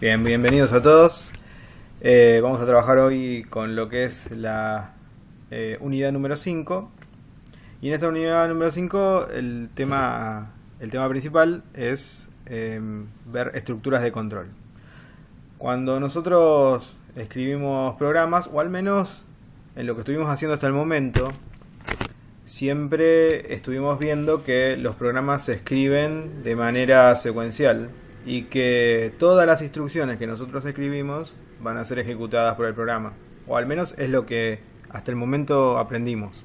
Bien, bienvenidos a todos. Vamos a trabajar hoy con lo que es la unidad número 5. Y en esta unidad número 5 el tema principal es ver estructuras de control. Cuando nosotros escribimos programas, o al menos en lo que estuvimos haciendo hasta el momento, siempre estuvimos viendo que los programas se escriben de manera secuencial y que todas las instrucciones que nosotros escribimos van a ser ejecutadas por el programa, o al menos es lo que hasta el momento aprendimos.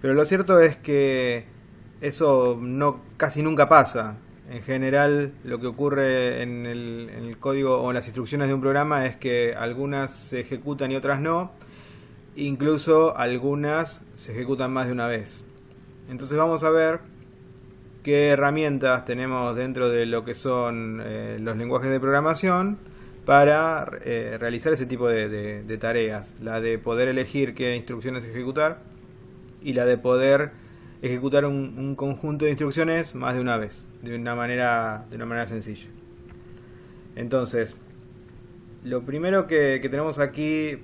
Pero lo cierto es que eso casi nunca pasa. En general, lo que ocurre en el código o en las instrucciones de un programa es que algunas se ejecutan y otras no. Incluso algunas se ejecutan más de una vez. Entonces vamos a ver qué herramientas tenemos dentro de lo que son los lenguajes de programación para realizar ese tipo de tareas. La de poder elegir qué instrucciones ejecutar y la de poder ejecutar un conjunto de instrucciones más de una vez, de una manera sencilla. Entonces, lo primero que tenemos aquí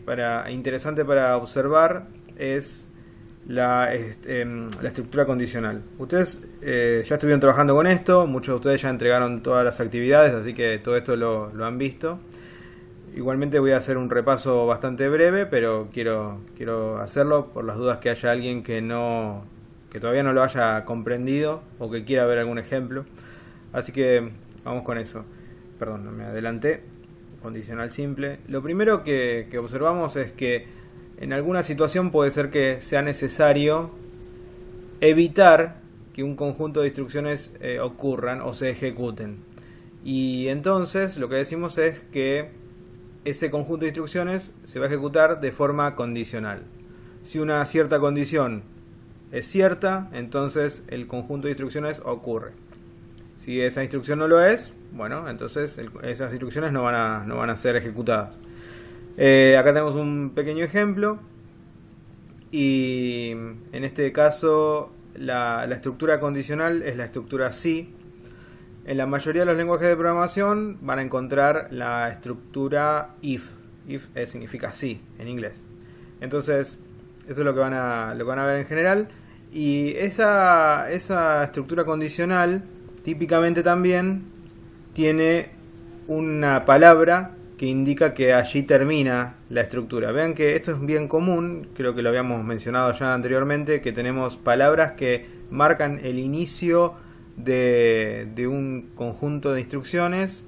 interesante para observar es la estructura condicional. Ustedes ya estuvieron trabajando con esto, muchos de ustedes ya entregaron todas las actividades, así que todo esto lo han visto. Igualmente voy a hacer un repaso bastante breve, pero quiero hacerlo por las dudas que haya alguien que todavía no lo haya comprendido o que quiera ver algún ejemplo. Así que vamos con eso. Perdón, no me adelanté. Condicional simple. Lo primero que observamos es que en alguna situación puede ser que sea necesario evitar que un conjunto de instrucciones ocurran o se ejecuten. Y entonces lo que decimos es que ese conjunto de instrucciones se va a ejecutar de forma condicional. Si una cierta condición es cierta, entonces el conjunto de instrucciones ocurre. Si esa instrucción no lo es, bueno, entonces esas instrucciones no van a ser ejecutadas. Acá tenemos un pequeño ejemplo y en este caso la estructura condicional es la estructura si. En la mayoría de los lenguajes de programación van a encontrar la estructura if. If significa sí en inglés. Entonces eso es lo que van a ver en general. Y esa estructura condicional típicamente también tiene una palabra que indica que allí termina la estructura. Vean que esto es bien común, creo que lo habíamos mencionado ya anteriormente, que tenemos palabras que marcan el inicio de un conjunto de instrucciones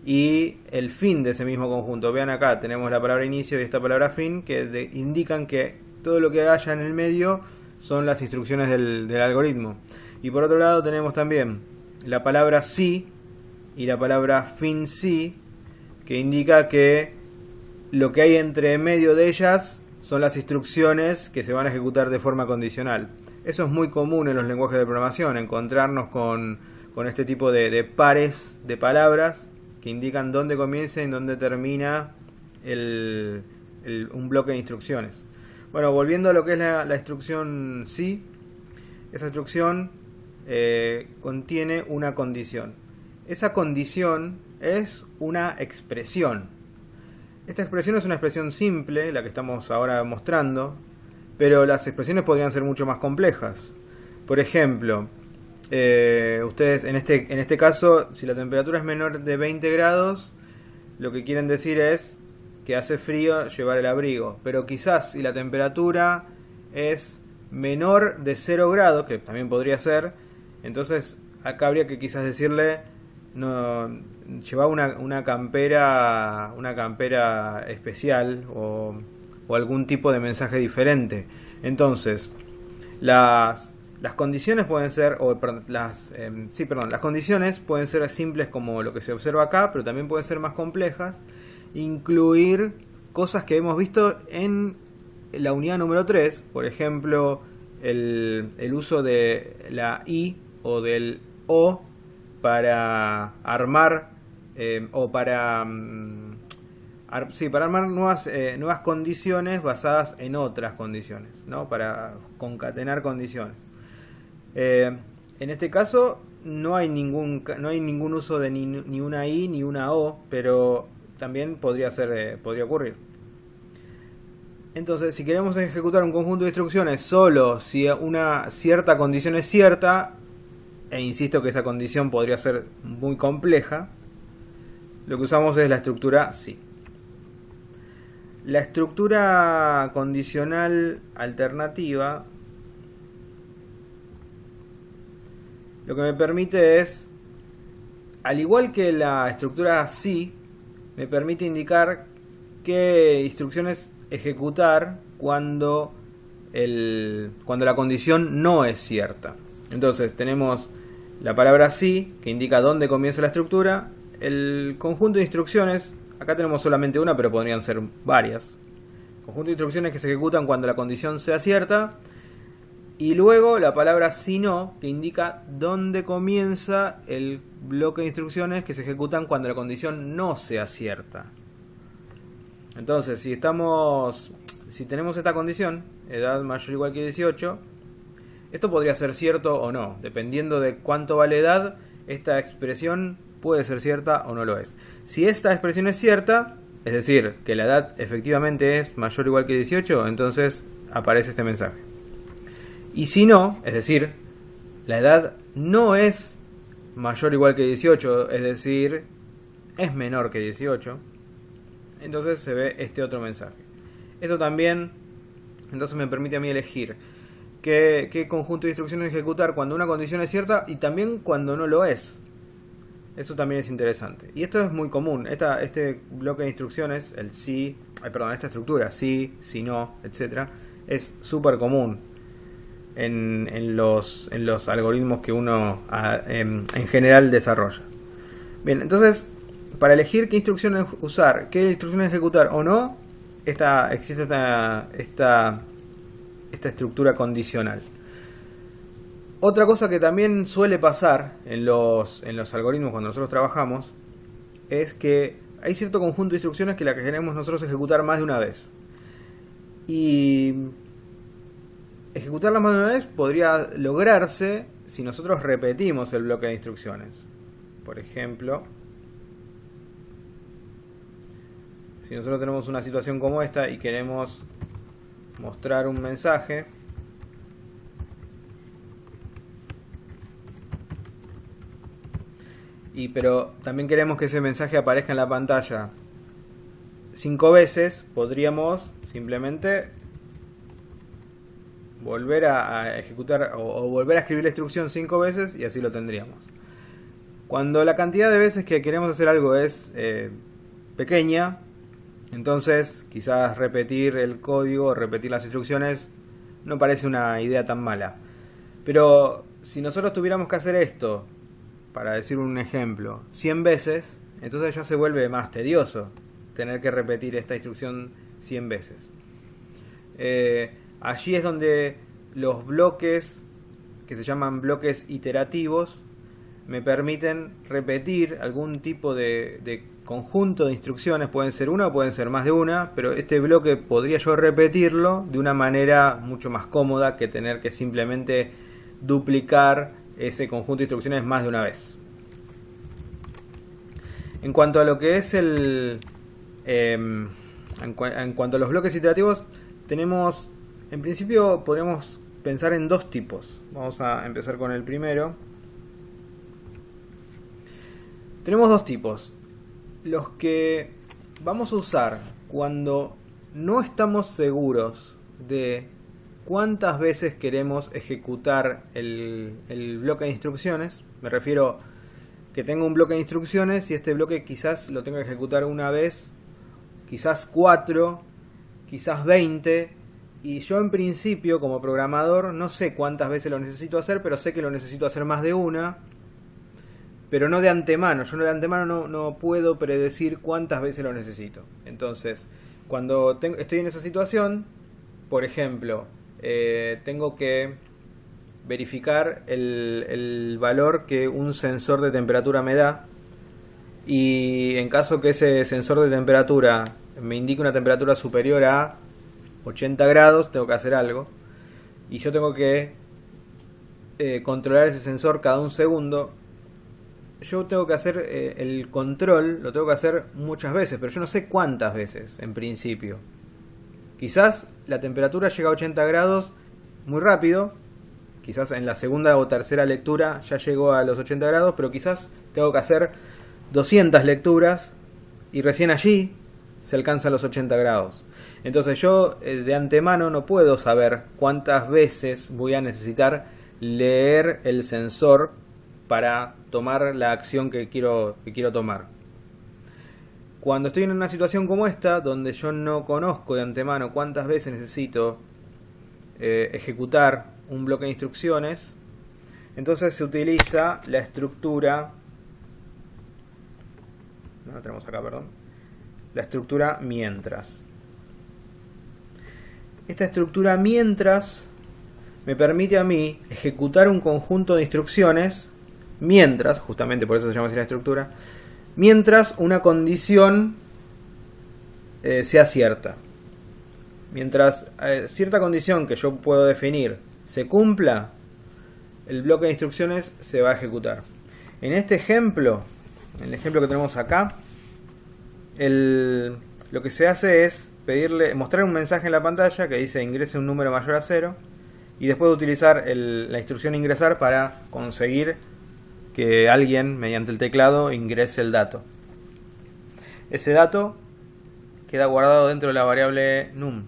y el fin de ese mismo conjunto. Vean acá, tenemos la palabra inicio y esta palabra fin que indican que todo lo que haya en el medio son las instrucciones del algoritmo. Y por otro lado tenemos también la palabra si y la palabra fin si, que indica que lo que hay entre medio de ellas son las instrucciones que se van a ejecutar de forma condicional. Eso es muy común en los lenguajes de programación, encontrarnos con este tipo de pares de palabras que indican dónde comienza y dónde termina un bloque de instrucciones. Bueno, volviendo a lo que es la instrucción si, esa instrucción contiene una condición. Esa condición es una expresión. Esta expresión es una expresión simple, la que estamos ahora mostrando, pero las expresiones podrían ser mucho más complejas. Por ejemplo, ustedes en este caso, si la temperatura es menor de 20 grados, lo que quieren decir es que hace frío llevar el abrigo. Pero quizás si la temperatura es menor de 0 grados, que también podría ser, entonces acá habría que quizás decirle no, llevar una campera especial o algún tipo de mensaje diferente. Entonces las condiciones pueden ser las condiciones pueden ser simples como lo que se observa acá, pero también pueden ser más complejas, incluir cosas que hemos visto en la unidad número 3, por ejemplo el uso de la i o del o para armar o para armar nuevas condiciones basadas en otras condiciones, ¿no? Para concatenar condiciones. En este caso no hay ningún uso de ni una I ni una O, pero también podría ocurrir. Entonces, si queremos ejecutar un conjunto de instrucciones solo si una cierta condición es cierta, e insisto que esa condición podría ser muy compleja, lo que usamos es la estructura si. La estructura condicional alternativa lo que me permite es, al igual que la estructura si, me permite indicar qué instrucciones ejecutar cuando la condición no es cierta. Entonces tenemos la palabra si, que indica dónde comienza la estructura. El conjunto de instrucciones, acá tenemos solamente una, pero podrían ser varias. Conjunto de instrucciones que se ejecutan cuando la condición sea cierta. Y luego la palabra si no, que indica dónde comienza el bloque de instrucciones que se ejecutan cuando la condición no sea cierta. Entonces, si tenemos esta condición, edad mayor o igual que 18, esto podría ser cierto o no. Dependiendo de cuánto vale edad, esta expresión puede ser cierta o no lo es. Si esta expresión es cierta, es decir, que la edad efectivamente es mayor o igual que 18, entonces aparece este mensaje. Y si no, es decir, la edad no es mayor o igual que 18, es decir, es menor que 18, entonces se ve este otro mensaje. Esto también entonces me permite a mí elegir qué conjunto de instrucciones ejecutar cuando una condición es cierta y también cuando no lo es. Eso también es interesante. Y esto es muy común. Este bloque de instrucciones, esta estructura, si no, etc., es súper común en los algoritmos que uno en general desarrolla. Bien, entonces, para elegir qué instrucciones usar, qué instrucciones ejecutar o no, existe esta estructura condicional. Otra cosa que también suele pasar en los algoritmos cuando nosotros trabajamos es que hay cierto conjunto de instrucciones que queremos nosotros ejecutar más de una vez. Y ejecutarlas más de una vez podría lograrse si nosotros repetimos el bloque de instrucciones. Por ejemplo, si nosotros tenemos una situación como esta y queremos mostrar un mensaje, pero también queremos que ese mensaje aparezca en la pantalla 5 veces, podríamos simplemente volver a ejecutar o volver a escribir la instrucción 5 veces y así lo tendríamos. Cuando la cantidad de veces que queremos hacer algo es pequeña, entonces quizás repetir el código, repetir las instrucciones no parece una idea tan mala. Pero si nosotros tuviéramos que hacer esto, para decir un ejemplo, 100 veces, entonces ya se vuelve más tedioso tener que repetir esta instrucción 100 veces. Allí es donde los bloques, que se llaman bloques iterativos, me permiten repetir algún tipo de conjunto de instrucciones. Pueden ser una o pueden ser más de una, pero este bloque podría yo repetirlo de una manera mucho más cómoda que tener que simplemente duplicar ese conjunto de instrucciones más de una vez. En cuanto a lo que es en cuanto a los bloques iterativos, tenemos, en principio podríamos pensar en dos tipos. Vamos a empezar con el primero. Tenemos dos tipos. Los que vamos a usar cuando no estamos seguros de cuántas veces queremos ejecutar el bloque de instrucciones. Me refiero que tengo un bloque de instrucciones y este bloque quizás lo tengo que ejecutar una vez, quizás 4, quizás 20, y yo en principio como programador no sé cuántas veces lo necesito hacer, pero sé que lo necesito hacer más de una, pero no de antemano. Yo de antemano no puedo predecir cuántas veces lo necesito. Entonces, cuando estoy en esa situación, por ejemplo, tengo que verificar el valor que un sensor de temperatura me da, y en caso que ese sensor de temperatura me indique una temperatura superior a 80 grados, tengo que hacer algo, y yo tengo que controlar ese sensor cada un segundo, yo tengo que hacer el control, lo tengo que hacer muchas veces, pero yo no sé cuántas veces en principio. Quizás la temperatura llega a 80 grados muy rápido, quizás en la segunda o tercera lectura ya llegó a los 80 grados, pero quizás tengo que hacer 200 lecturas y recién allí se alcanzan los 80 grados. Entonces yo de antemano no puedo saber cuántas veces voy a necesitar leer el sensor para tomar la acción que quiero tomar. Cuando estoy en una situación como esta, donde yo no conozco de antemano cuántas veces necesito ejecutar un bloque de instrucciones, entonces se utiliza la estructura, no la tenemos acá, perdón, la estructura mientras. Esta estructura mientras me permite a mí ejecutar un conjunto de instrucciones mientras, justamente por eso se llama así la estructura, mientras una condición sea cierta. Mientras cierta condición que yo puedo definir se cumpla, el bloque de instrucciones se va a ejecutar. En este ejemplo, en el ejemplo que tenemos acá, lo que se hace es mostrar un mensaje en la pantalla que dice ingrese un número mayor a 0 y después utilizar la instrucción ingresar para conseguir que alguien mediante el teclado ingrese el dato. Ese dato queda guardado dentro de la variable num.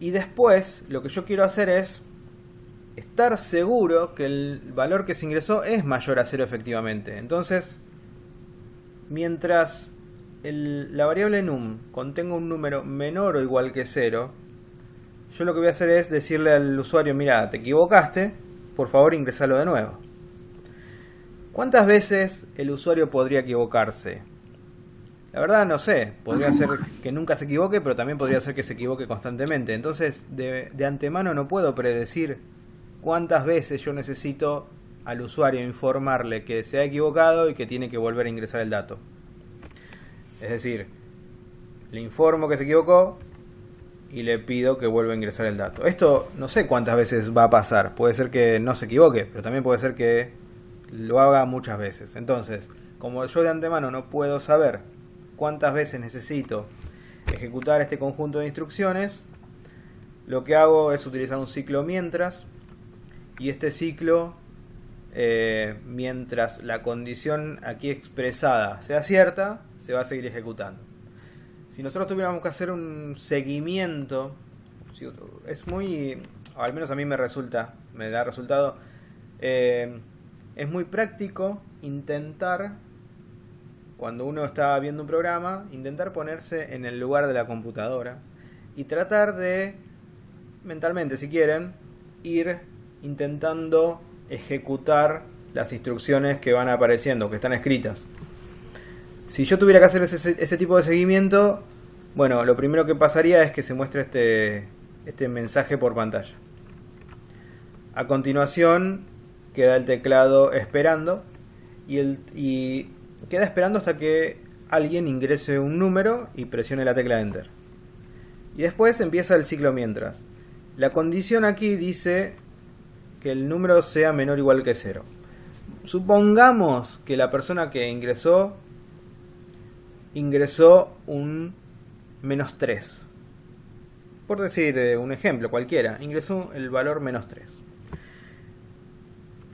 Y después lo que yo quiero hacer es estar seguro que el valor que se ingresó es mayor a 0 efectivamente. Entonces, mientras la variable num contenga un número menor o igual que 0, yo lo que voy a hacer es decirle al usuario, mira, te equivocaste, por favor ingresalo de nuevo. ¿Cuántas veces el usuario podría equivocarse? La verdad no sé, podría ser que nunca se equivoque, pero también podría ser que se equivoque constantemente. Entonces, de antemano no puedo predecir cuántas veces yo necesito al usuario informarle que se ha equivocado y que tiene que volver a ingresar el dato. Es decir, le informo que se equivocó y le pido que vuelva a ingresar el dato. Esto no sé cuántas veces va a pasar. Puede ser que no se equivoque, pero también puede ser que lo haga muchas veces. Entonces, como yo de antemano no puedo saber cuántas veces necesito ejecutar este conjunto de instrucciones, lo que hago es utilizar un ciclo mientras, y este ciclo, mientras la condición aquí expresada sea cierta, se va a seguir ejecutando. Si nosotros tuviéramos que hacer un seguimiento, es muy, o al menos a mí me da resultado, es muy práctico intentar, cuando uno está viendo un programa, intentar ponerse en el lugar de la computadora y tratar de, mentalmente si quieren, ir intentando ejecutar las instrucciones que van apareciendo, que están escritas. Si yo tuviera que hacer ese tipo de seguimiento, bueno, lo primero que pasaría es que se muestre este mensaje por pantalla. A continuación queda el teclado esperando y queda esperando hasta que alguien ingrese un número y presione la tecla Enter. Y después empieza el ciclo mientras. La condición aquí dice que el número sea menor o igual que 0. Supongamos que la persona que ingresó un -3. Por decir un ejemplo cualquiera, ingresó el valor -3.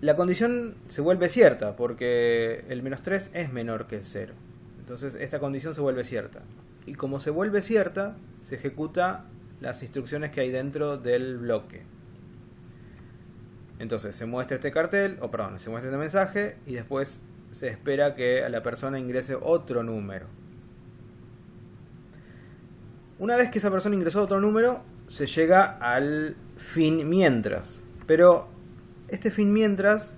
La condición se vuelve cierta porque el -3 es menor que el 0. Entonces esta condición se vuelve cierta. Y como se vuelve cierta, se ejecuta las instrucciones que hay dentro del bloque. Entonces se muestra este cartel, se muestra este mensaje y después se espera que a la persona ingrese otro número. Una vez que esa persona ingresó otro número, se llega al fin mientras. Pero este fin mientras,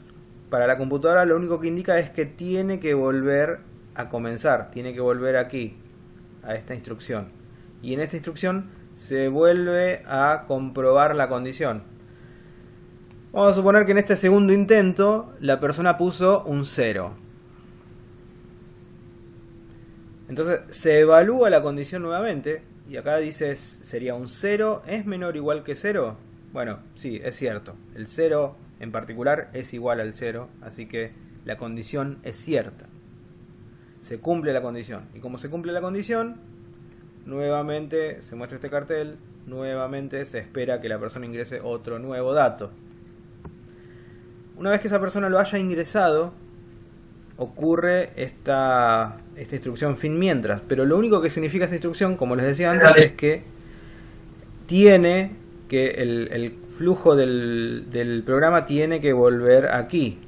para la computadora lo único que indica es que tiene que volver a comenzar, tiene que volver aquí, a esta instrucción. Y en esta instrucción se vuelve a comprobar la condición. Vamos a suponer que en este segundo intento la persona puso un 0. Entonces se evalúa la condición nuevamente y acá dice sería un 0 es menor o igual que 0. Bueno, sí, es cierto. El 0 en particular es igual al 0, así que la condición es cierta. Se cumple la condición. Y como se cumple la condición, nuevamente se muestra este cartel, nuevamente se espera que la persona ingrese otro nuevo dato. Una vez que esa persona lo haya ingresado, ocurre esta instrucción fin mientras. Pero lo único que significa esa instrucción, como les decía antes, es que tiene que el flujo del programa tiene que volver aquí.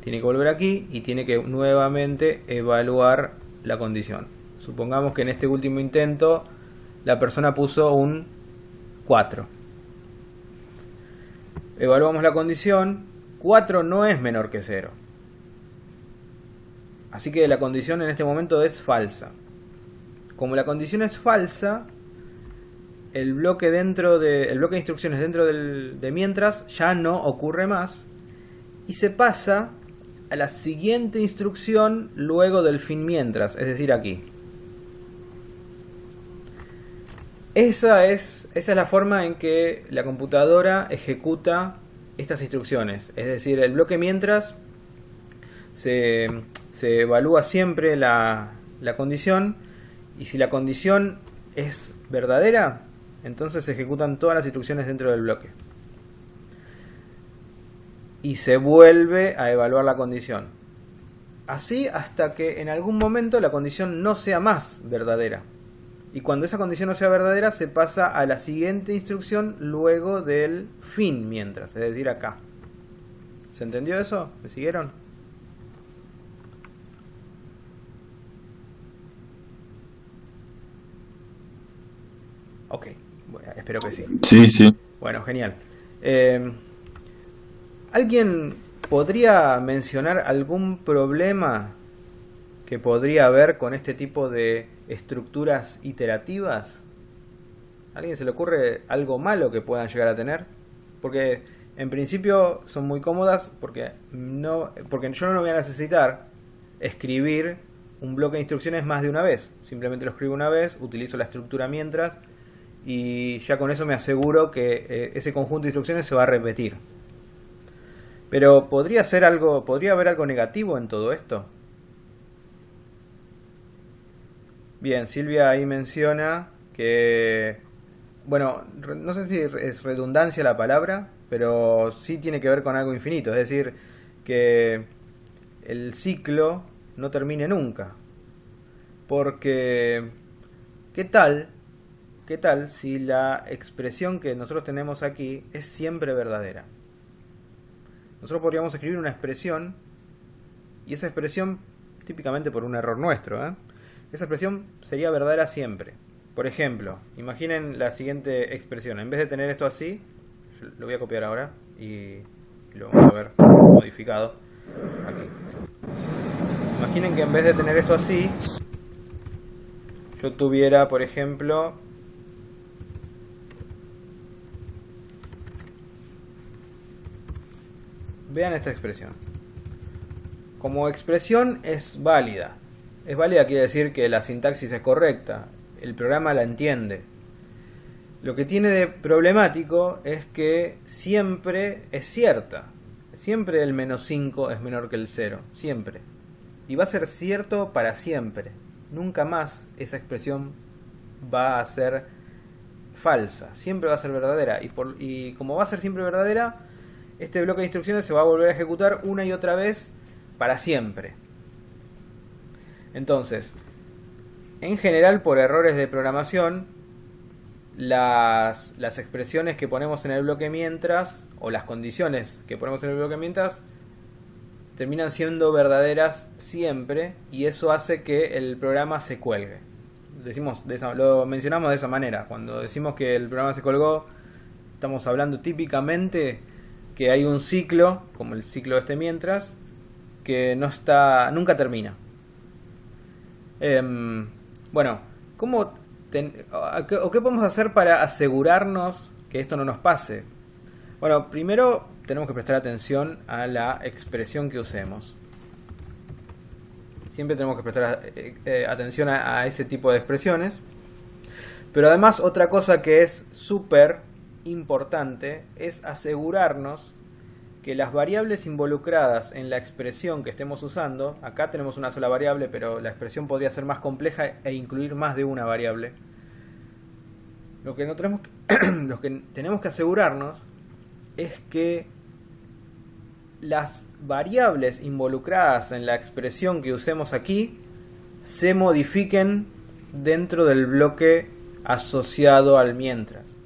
Tiene que volver aquí y tiene que nuevamente evaluar la condición. Supongamos que en este último intento la persona puso un 4. Evaluamos la condición. 4 no es menor que 0. Así que la condición en este momento es falsa. Como la condición es falsa, el bloque de instrucciones dentro de mientras ya no ocurre más y se pasa a la siguiente instrucción luego del fin mientras, es decir, aquí. Esa es la forma en que la computadora ejecuta estas instrucciones. Es decir, el bloque mientras se evalúa siempre la condición, y si la condición es verdadera, entonces se ejecutan todas las instrucciones dentro del bloque. Y se vuelve a evaluar la condición. Así hasta que en algún momento la condición no sea más verdadera. Y cuando esa condición no sea verdadera, se pasa a la siguiente instrucción luego del fin mientras, es decir, acá. ¿Se entendió eso? ¿Me siguieron? Ok, bueno, espero que sí. Sí, sí. Bueno, genial. ¿Alguien podría mencionar algún problema que podría haber con este tipo de estructuras iterativas? ¿A alguien se le ocurre algo malo que puedan llegar a tener? Porque en principio son muy cómodas porque yo no voy a necesitar escribir un bloque de instrucciones más de una vez. Simplemente lo escribo una vez, utilizo la estructura mientras y ya con eso me aseguro que ese conjunto de instrucciones se va a repetir. Pero podría haber algo negativo en todo esto. Bien, Silvia ahí menciona que, bueno, no sé si es redundancia la palabra, pero sí tiene que ver con algo infinito, es decir, que el ciclo no termine nunca. Porque, ¿qué tal si la expresión que nosotros tenemos aquí es siempre verdadera? Nosotros podríamos escribir una expresión, y esa expresión, típicamente por un error nuestro, esa expresión sería verdadera siempre. Por ejemplo, imaginen la siguiente expresión. En vez de tener esto así, yo lo voy a copiar ahora y lo vamos a ver modificado aquí. Imaginen que en vez de tener esto así, yo tuviera, por ejemplo, vean esta expresión. Como expresión es válida. Es válida quiere decir que la sintaxis es correcta. El programa la entiende. Lo que tiene de problemático es que siempre es cierta. Siempre el -5 es menor que el 0. Siempre. Y va a ser cierto para siempre. Nunca más esa expresión va a ser falsa. Siempre va a ser verdadera. Y como va a ser siempre verdadera, este bloque de instrucciones se va a volver a ejecutar una y otra vez para siempre. Entonces, en general, por errores de programación, las expresiones que ponemos en el bloque mientras, o las condiciones que ponemos en el bloque mientras, terminan siendo verdaderas siempre, y eso hace que el programa se cuelgue. Lo mencionamos de esa manera. Cuando decimos que el programa se colgó, estamos hablando típicamente que hay un ciclo, como el ciclo este mientras, que nunca termina. Bueno, ¿qué podemos hacer para asegurarnos que esto no nos pase? Bueno, primero tenemos que prestar atención a la expresión que usemos. Siempre tenemos que prestar atención a ese tipo de expresiones. Pero además, otra cosa que es súper importante es asegurarnos que las variables involucradas en la expresión que estemos usando, acá tenemos una sola variable, pero la expresión podría ser más compleja e incluir más de una variable. Lo que tenemos que asegurarnos es que las variables involucradas en la expresión que usemos aquí se modifiquen dentro del bloque asociado al mientras.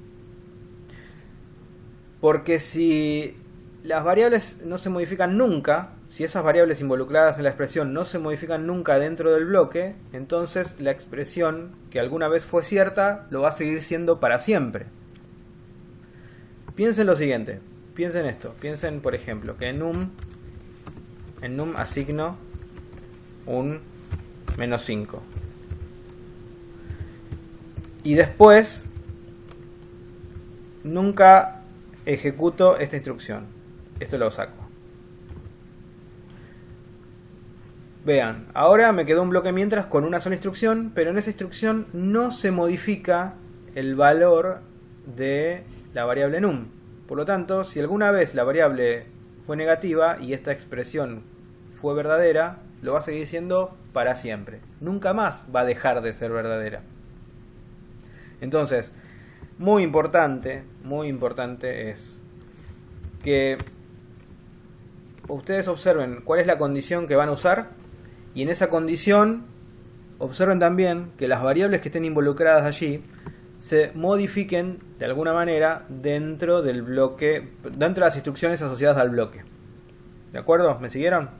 Porque si las variables no se modifican nunca, si esas variables involucradas en la expresión no se modifican nunca dentro del bloque, entonces la expresión que alguna vez fue cierta lo va a seguir siendo para siempre. Piensen lo siguiente, piensen esto, piensen por ejemplo que en num asigno un -5 y después nunca ejecuto esta instrucción. Esto lo saco. Vean, ahora me quedó un bloque mientras con una sola instrucción, pero en esa instrucción no se modifica el valor de la variable num. Por lo tanto, si alguna vez la variable fue negativa y esta expresión fue verdadera, lo va a seguir siendo para siempre. Nunca más va a dejar de ser verdadera. Entonces, muy importante es que ustedes observen cuál es la condición que van a usar y en esa condición observen también que las variables que estén involucradas allí se modifiquen de alguna manera dentro del bloque, dentro de las instrucciones asociadas al bloque. ¿De acuerdo? ¿Me siguieron?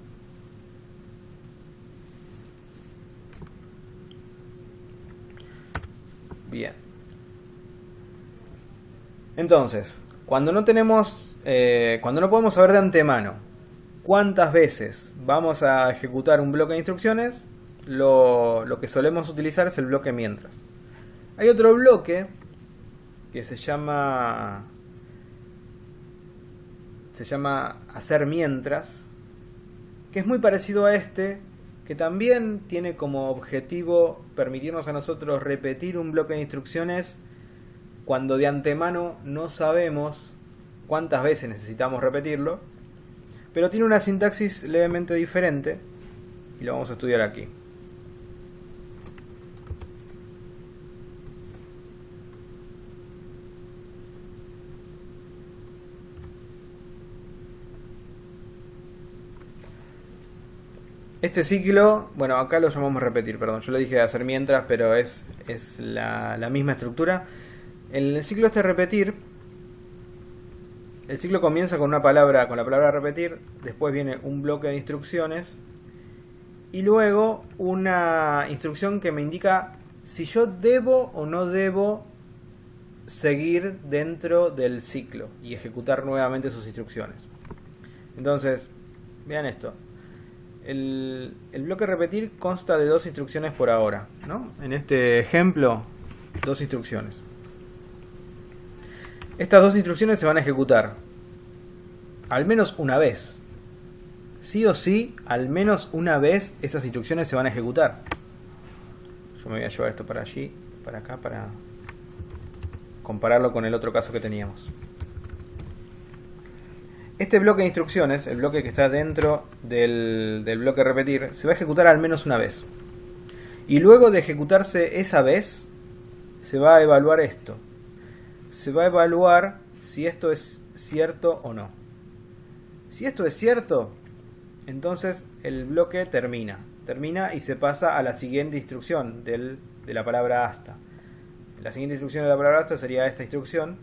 Bien. Entonces, cuando no podemos saber de antemano cuántas veces vamos a ejecutar un bloque de instrucciones, lo que solemos utilizar es el bloque mientras. Hay otro bloque que se llama hacer mientras, que es muy parecido a este, que también tiene como objetivo permitirnos a nosotros repetir un bloque de instrucciones cuando de antemano no sabemos cuántas veces necesitamos repetirlo, pero tiene una sintaxis levemente diferente y lo vamos a estudiar aquí. Este ciclo, bueno, acá lo llamamos repetir, perdón, yo le dije hacer mientras, pero es la misma estructura. El ciclo repetir, el ciclo comienza con la palabra repetir, después viene un bloque de instrucciones y luego una instrucción que me indica si yo debo o no debo seguir dentro del ciclo y ejecutar nuevamente sus instrucciones. Entonces, vean esto. El bloque repetir consta de dos instrucciones por ahora, ¿no? En este ejemplo, dos instrucciones. Estas dos instrucciones se van a ejecutar al menos una vez. Sí o sí, al menos una vez esas instrucciones se van a ejecutar. Yo me voy a llevar esto para allí, para acá, para compararlo con el otro caso que teníamos. Este bloque de instrucciones, el bloque que está dentro del bloque repetir, se va a ejecutar al menos una vez. Y luego de ejecutarse esa vez, se va a evaluar esto. Se va a evaluar si esto es cierto o no. Si esto es cierto, entonces el bloque termina. Termina y se pasa a la siguiente instrucción de la palabra hasta. La siguiente instrucción de la palabra hasta sería esta instrucción.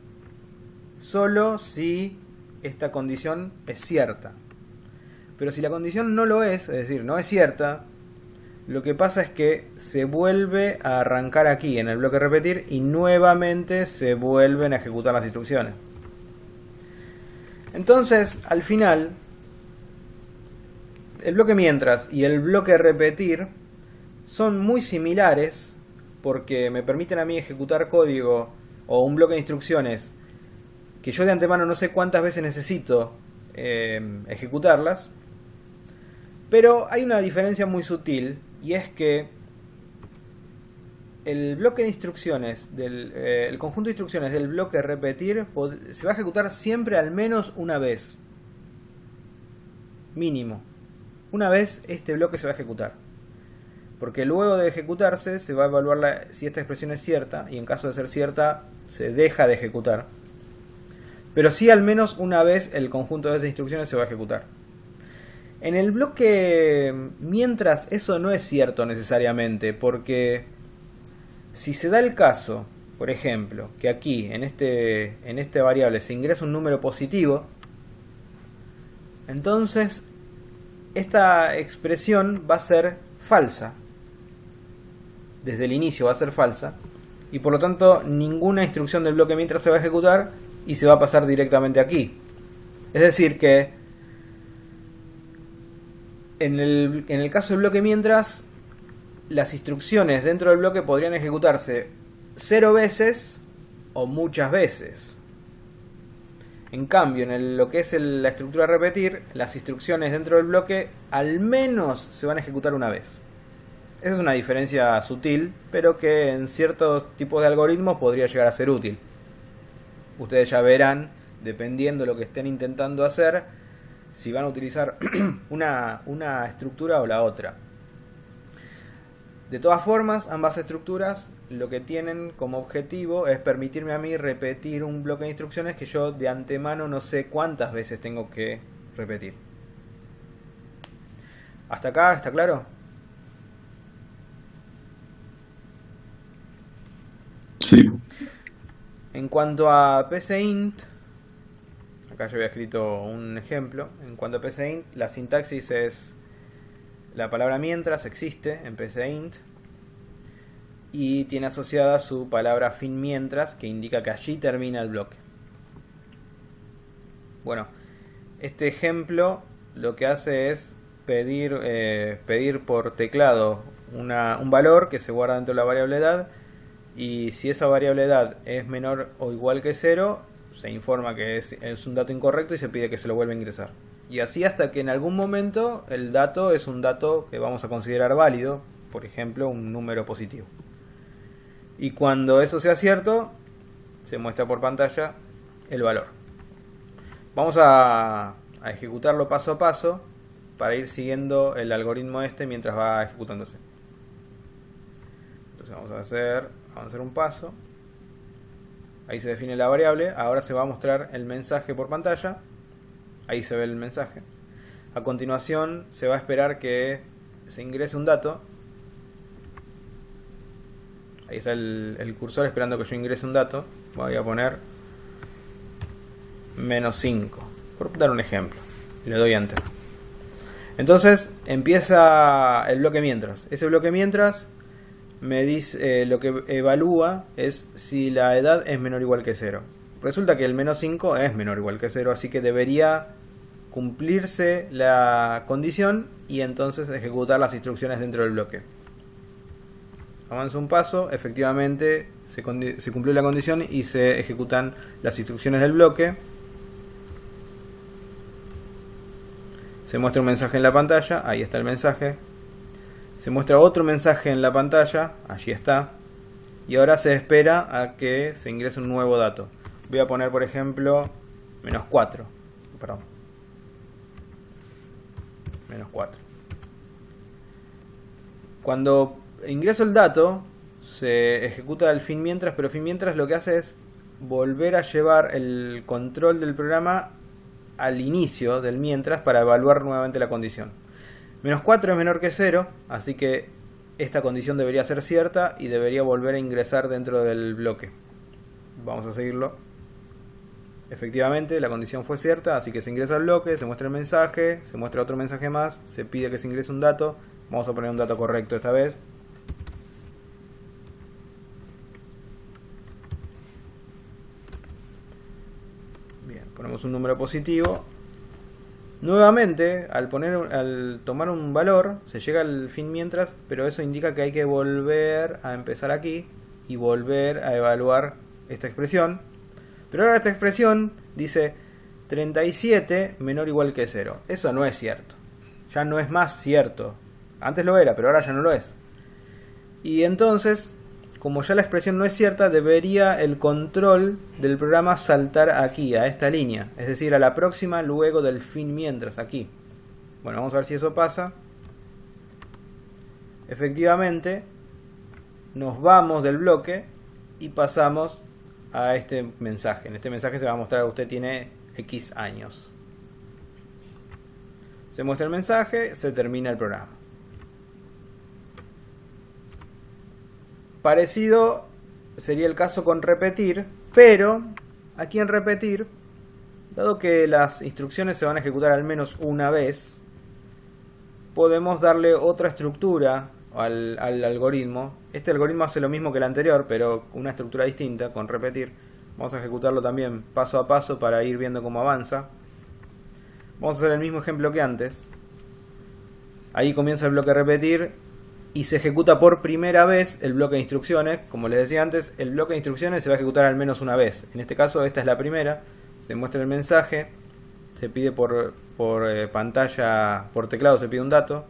Solo si esta condición es cierta. Pero si la condición no lo es decir, no es cierta, lo que pasa es que se vuelve a arrancar aquí en el bloque repetir y nuevamente se vuelven a ejecutar las instrucciones. Entonces, al final, el bloque mientras y el bloque repetir son muy similares porque me permiten a mí ejecutar código o un bloque de instrucciones que yo de antemano no sé cuántas veces necesito ejecutarlas, pero hay una diferencia muy sutil y es que el bloque de instrucciones, el conjunto de instrucciones del bloque repetir se va a ejecutar siempre al menos una vez. Mínimo. Una vez este bloque se va a ejecutar. Porque luego de ejecutarse se va a evaluar si esta expresión es cierta, y en caso de ser cierta se deja de ejecutar. Pero sí al menos una vez el conjunto de estas instrucciones se va a ejecutar. En el bloque mientras eso no es cierto necesariamente, porque si se da el caso, por ejemplo, que aquí en este variable se ingresa un número positivo, entonces esta expresión va a ser falsa. Desde el inicio va a ser falsa, y por lo tanto ninguna instrucción del bloque mientras se va a ejecutar y se va a pasar directamente aquí. Es decir que en el caso del bloque mientras, las instrucciones dentro del bloque podrían ejecutarse 0 veces o muchas veces. En cambio, en lo que es la estructura repetir, las instrucciones dentro del bloque al menos se van a ejecutar una vez. Esa es una diferencia sutil, pero que en ciertos tipos de algoritmos podría llegar a ser útil. Ustedes ya verán, dependiendo de lo que estén intentando hacer, si van a utilizar una estructura o la otra. De todas formas, ambas estructuras lo que tienen como objetivo es permitirme a mí repetir un bloque de instrucciones que yo de antemano no sé cuántas veces tengo que repetir. ¿Hasta acá está claro? Sí. En cuanto a PCInt, acá yo había escrito un ejemplo. En cuanto a PCInt, la sintaxis es: la palabra mientras existe en PCInt y tiene asociada su palabra fin mientras, que indica que allí termina el bloque. Bueno, este ejemplo lo que hace es pedir por teclado un valor que se guarda dentro de la variable edad, y si esa variable edad es menor o igual que 0, se informa que es un dato incorrecto y se pide que se lo vuelva a ingresar. Y así hasta que en algún momento el dato es un dato que vamos a considerar válido, por ejemplo un número positivo. Y cuando eso sea cierto, se muestra por pantalla el valor. Vamos a ejecutarlo paso a paso para ir siguiendo el algoritmo mientras va ejecutándose. Entonces vamos a avanzar un paso. Ahí se define la variable. Ahora se va a mostrar el mensaje por pantalla. Ahí se ve el mensaje. A continuación se va a esperar que se ingrese un dato. Ahí está el cursor esperando que yo ingrese un dato. Voy a poner -5, por dar un ejemplo. Le doy enter. Entonces empieza el bloque mientras. Ese bloque mientras me dice, lo que evalúa es si la edad es menor o igual que 0. Resulta que el -5 es menor o igual que 0, así que debería cumplirse la condición y entonces ejecutar las instrucciones dentro del bloque. Avanzo un paso, efectivamente se cumplió la condición y se ejecutan las instrucciones del bloque. Se muestra un mensaje en la pantalla, ahí está el mensaje. Se muestra otro mensaje en la pantalla, allí está. Y ahora se espera a que se ingrese un nuevo dato. Voy a poner, por ejemplo, -4. Perdón. -4. Cuando ingreso el dato, se ejecuta el fin mientras, pero fin mientras lo que hace es volver a llevar el control del programa al inicio del mientras para evaluar nuevamente la condición. -4 es menor que 0, así que esta condición debería ser cierta y debería volver a ingresar dentro del bloque. Vamos a seguirlo. Efectivamente, la condición fue cierta, así que se ingresa al bloque, se muestra el mensaje, se muestra otro mensaje más, se pide que se ingrese un dato. Vamos a poner un dato correcto esta vez. Bien, ponemos un número positivo. Nuevamente, al tomar un valor, se llega al fin mientras, pero eso indica que hay que volver a empezar aquí y volver a evaluar esta expresión. Pero ahora esta expresión dice 37 menor o igual que 0. Eso no es cierto. Ya no es más cierto. Antes lo era, pero ahora ya no lo es. Y entonces, como ya la expresión no es cierta, debería el control del programa saltar aquí, a esta línea. Es decir, a la próxima luego del fin mientras, aquí. Bueno, vamos a ver si eso pasa. Efectivamente, nos vamos del bloque y pasamos a este mensaje. En este mensaje se va a mostrar que usted tiene X años. Se muestra el mensaje, se termina el programa. Parecido sería el caso con repetir, pero aquí en repetir, dado que las instrucciones se van a ejecutar al menos una vez, podemos darle otra estructura al algoritmo. Este algoritmo hace lo mismo que el anterior, pero una estructura distinta, con repetir. Vamos a ejecutarlo también paso a paso para ir viendo cómo avanza. Vamos a hacer el mismo ejemplo que antes. Ahí comienza el bloque repetir y se ejecuta por primera vez el bloque de instrucciones. Como les decía antes, el bloque de instrucciones se va a ejecutar al menos una vez. En este caso, esta es la primera. Se muestra el mensaje, se pide por pantalla, por teclado se pide un dato.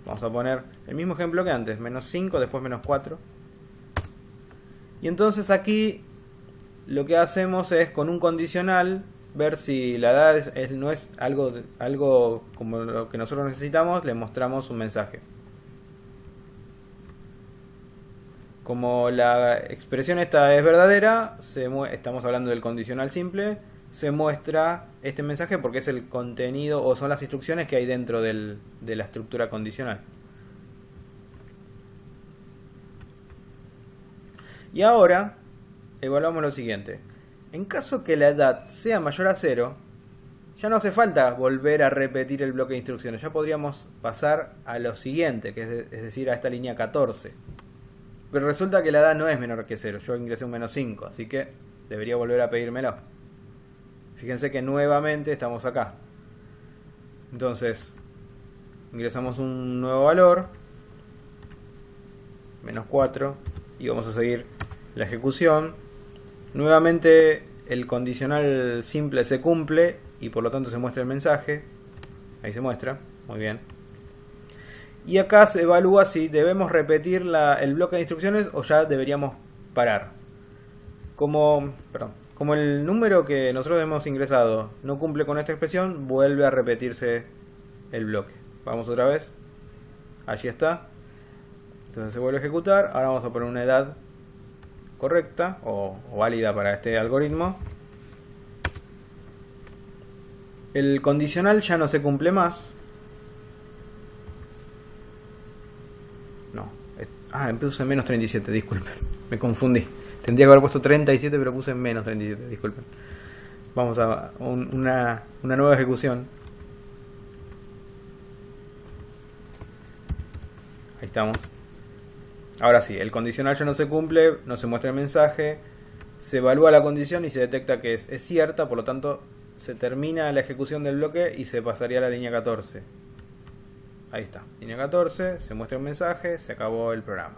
Vamos a poner el mismo ejemplo que antes, menos 5, después menos 4. Y entonces aquí lo que hacemos es, con un condicional, ver si la edad no es algo como lo que nosotros necesitamos, le mostramos un mensaje. Como la expresión esta es verdadera, estamos hablando del condicional simple, se muestra este mensaje porque es el contenido o son las instrucciones que hay dentro de la estructura condicional. Y ahora evaluamos lo siguiente. En caso que la edad sea mayor a 0, ya no hace falta volver a repetir el bloque de instrucciones. Ya podríamos pasar a lo siguiente, que es decir, a esta línea 14. Pero resulta que la edad no es menor que 0. Yo ingresé un menos 5, así que debería volver a pedírmelo. Fíjense que nuevamente estamos acá. Entonces, ingresamos un nuevo valor, menos 4, y vamos a seguir la ejecución. Nuevamente el condicional simple se cumple y por lo tanto se muestra el mensaje. Ahí se muestra, muy bien. Y acá se evalúa si debemos repetir el bloque de instrucciones o ya deberíamos parar. Como el número que nosotros hemos ingresado no cumple con esta expresión, vuelve a repetirse el bloque. Vamos otra vez. Allí está. Entonces se vuelve a ejecutar. Ahora vamos a poner una edad correcta o válida para este algoritmo. El condicional ya no se cumple más. Puse menos 37, disculpen. Me confundí. Tendría que haber puesto 37, pero puse menos 37, disculpen. Vamos a una nueva ejecución. Ahí estamos. Ahora sí, el condicional ya no se cumple, no se muestra el mensaje, se evalúa la condición y se detecta que es cierta, por lo tanto se termina la ejecución del bloque y se pasaría a la línea 14. Ahí está, línea 14, se muestra el mensaje, se acabó el programa.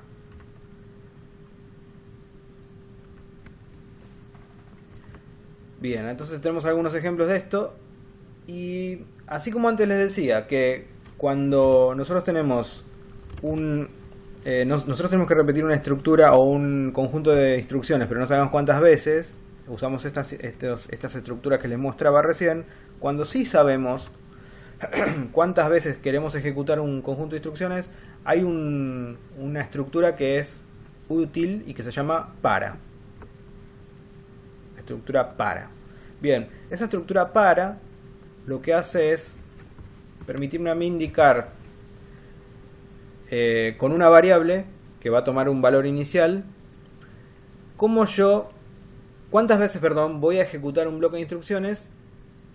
Bien, entonces tenemos algunos ejemplos de esto. Y así como antes les decía, que cuando nosotros tenemos nosotros tenemos que repetir una estructura o un conjunto de instrucciones, pero no sabemos cuántas veces, usamos estas estructuras que les mostraba recién. Cuando sí sabemos cuántas veces queremos ejecutar un conjunto de instrucciones, hay una estructura que es útil y que se llama para. Estructura para. Bien, esa estructura para lo que hace es permitirme a mí indicar con una variable que va a tomar un valor inicial cuántas veces voy a ejecutar un bloque de instrucciones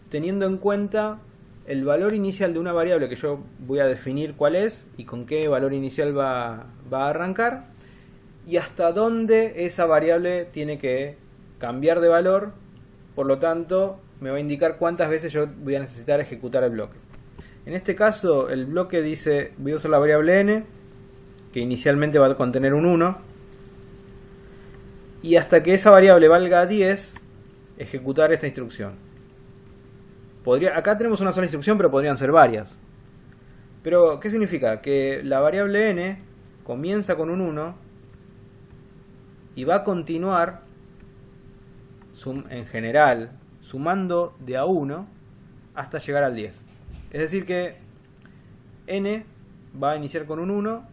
teniendo en cuenta el valor inicial de una variable que yo voy a definir cuál es y con qué valor inicial va a arrancar, y hasta dónde esa variable tiene que cambiar de valor. Por lo tanto, me va a indicar cuántas veces yo voy a necesitar ejecutar el bloque. En este caso, el bloque dice, voy a usar la variable n, que inicialmente va a contener un 1, y hasta que esa variable valga 10, ejecutar esta instrucción. Acá tenemos una sola instrucción, pero podrían ser varias. Pero, ¿qué significa? Que la variable n comienza con un 1 y va a continuar en general sumando de a 1 hasta llegar al 10. Es decir que n va a iniciar con un 1,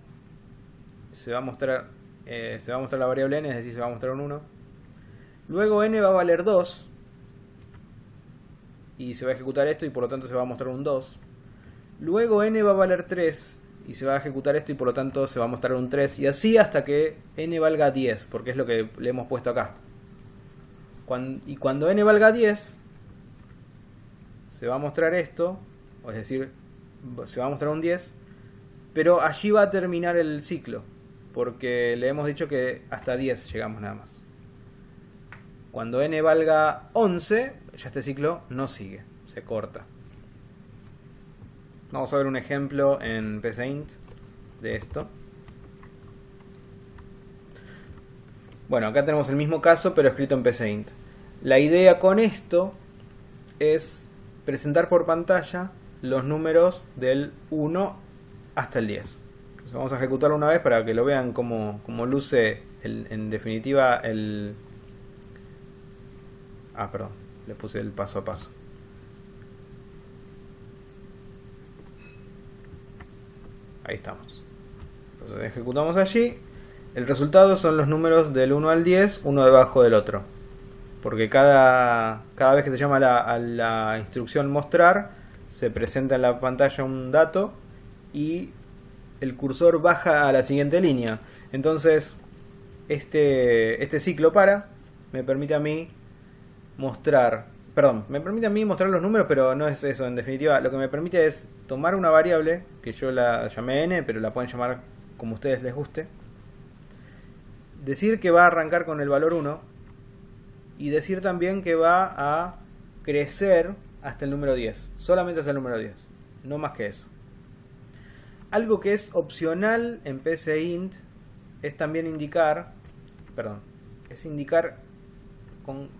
se va a mostrar la variable n, es decir, se va a mostrar un 1. Luego n va a valer 2 y se va a ejecutar esto y por lo tanto se va a mostrar un 2. Luego n va a valer 3 y se va a ejecutar esto y por lo tanto se va a mostrar un 3. Y así hasta que n valga 10, porque es lo que le hemos puesto acá. Y cuando n valga 10, se va a mostrar esto, es decir, se va a mostrar un 10, pero allí va a terminar el ciclo, porque le hemos dicho que hasta 10 llegamos nada más. Cuando n valga 11, ya este ciclo no sigue, se corta. Vamos a ver un ejemplo en PCInt de esto. Bueno, acá tenemos el mismo caso, pero escrito en PCInt. La idea con esto es presentar por pantalla los números del 1 hasta el 10. Entonces vamos a ejecutarlo una vez para que lo vean cómo luce en definitiva el... Ah, perdón, le puse el paso a paso. Ahí estamos. Entonces ejecutamos allí. El resultado son los números del 1 al 10, uno debajo del otro. Porque cada vez que se llama a la instrucción mostrar, se presenta en la pantalla un dato y el cursor baja a la siguiente línea. Entonces este ciclo me permite a mí mostrar los números, pero no es eso. En definitiva, lo que me permite es tomar una variable, que yo la llamé n, pero la pueden llamar como a ustedes les guste. Decir que va a arrancar con el valor 1 y decir también que va a crecer hasta el número 10. Solamente hasta el número 10. No más que eso. Algo que es opcional en PCInt es también indicar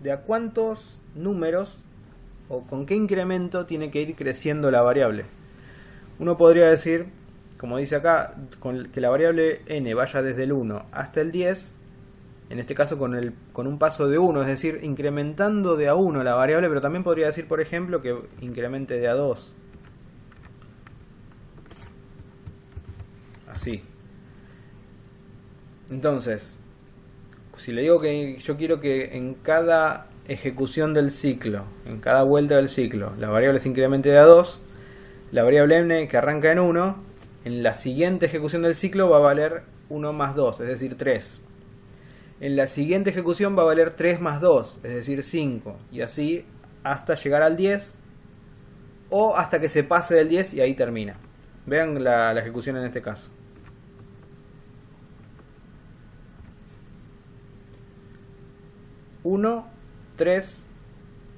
de a cuántos números o con qué incremento tiene que ir creciendo la variable. Uno podría decir, como dice acá, que la variable n vaya desde el 1 hasta el 10, en este caso con un paso de 1, es decir, incrementando de a 1 la variable, pero también podría decir, por ejemplo, que incremente de a 2. Así. Entonces, si le digo que yo quiero que en cada ejecución del ciclo, en cada vuelta del ciclo, la variable se incremente de a 2, la variable n que arranca en 1, en la siguiente ejecución del ciclo va a valer 1 más 2, es decir, 3. En la siguiente ejecución va a valer 3 más 2, es decir, 5. Y así hasta llegar al 10 o hasta que se pase del 10 y ahí termina. Vean la ejecución en este caso. 1, 3,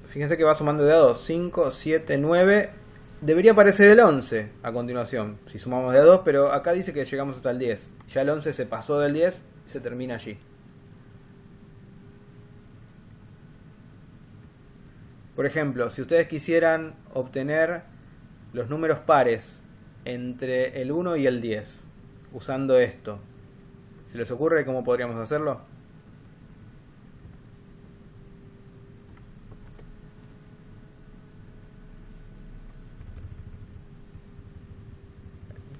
fíjense que va sumando de a 2, 5, 7, 9, debería aparecer el 11 a continuación, si sumamos de a 2, pero acá dice que llegamos hasta el 10, ya el 11 se pasó del 10 y se termina allí. Por ejemplo, si ustedes quisieran obtener los números pares entre el 1 y el 10, usando esto, ¿se les ocurre cómo podríamos hacerlo?